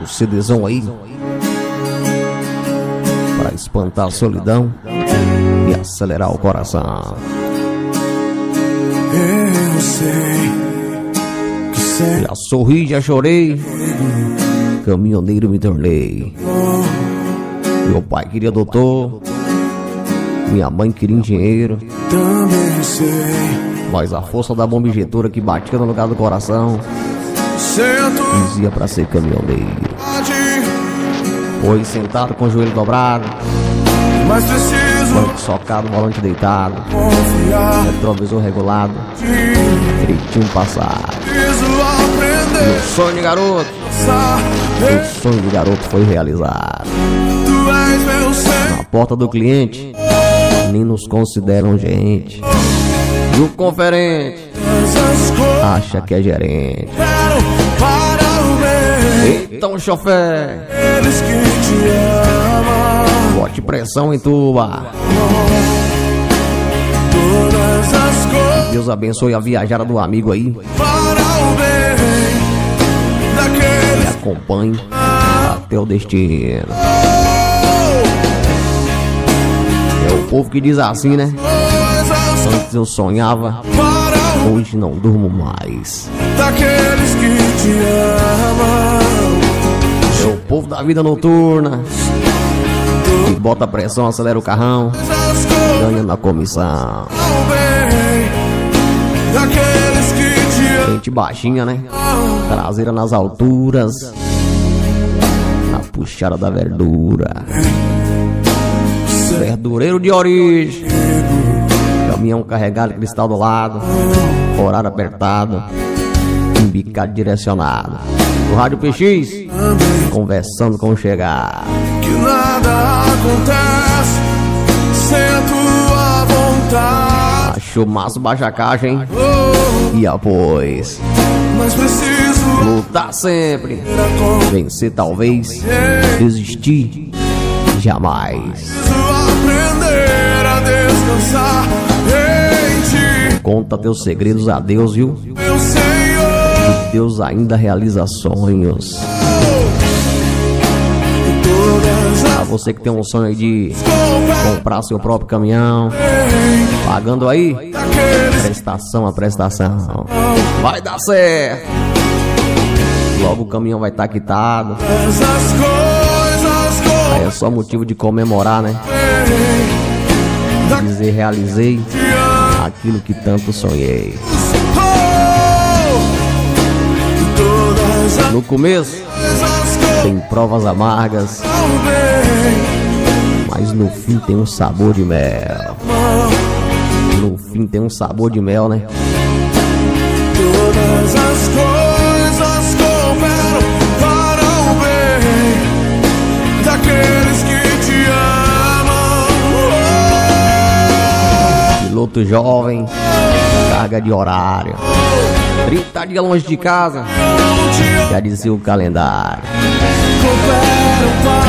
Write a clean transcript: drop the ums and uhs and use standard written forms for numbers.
CDzão aí pra espantar a solidão e acelerar o coração. Eu sei que sempre Já sorri, já chorei, caminhoneiro me tornei. Meu pai queria doutor, minha mãe queria engenheiro, também sei. mas a força da bomba injetora que batia no lugar do coração Sento dizia pra ser caminhoneiro. tarde, Foi sentado com o joelho dobrado, mas preciso banco socado, volante deitado, confiar. retrovisor regulado, direitinho passado. Preciso Meu aprender sonho de garoto, a saber. o sonho de garoto foi realizado. Tu és meu ser. Na porta do cliente, nem nos consideram gente. E o conferente Essas coisas acha que é gerente. quero para o bem. Então, chofer, Eles que te amam. bote pressão em tuba. Todas as coisas Deus abençoe a viajada do amigo aí. para o bem daqueles Acompanhe até o destino. É o povo que diz assim, né? coisas Antes eu sonhava, para o hoje não durmo mais. daqueles que te amam. É o povo da vida noturna que bota pressão, acelera o carrão, Essas coisas ganha na comissão. para o bem daqueles que te amam. Gente baixinha, né? Traseira nas alturas, na puxada da verdura. Verdureiro de origem, caminhão carregado, cristal do lado, horário apertado, embicado direcionado. No rádio PX, conversando com o chegar. Que nada acontece sem a tua vontade. Achou massa, baixa a caixa, hein? Oh, E após, mas preciso lutar sempre, vencer talvez, desistir jamais. aprender a descansar em ti, Conta teus segredos a Deus, viu? meu Senhor. Deus ainda realiza sonhos. E todas Pra as você que tem um sonho aí de conversas comprar seu próprio caminhão, pagando aí daqueles prestação a prestação, vai dar certo. Logo o caminhão vai estar quitado. essas coisas Aí é só motivo de comemorar, né? Dizer realizei aquilo que tanto sonhei. E todas as No começo coisas tem provas amargas, para o bem. mas no fim tem um sabor de mel. No fim tem um sabor de mel, né? Todas as coisas cooperam para o bem daqueles que te amam. Piloto jovem, carga de horário, 30 dias longe de casa, Não te já dizia o calendário. cooperam para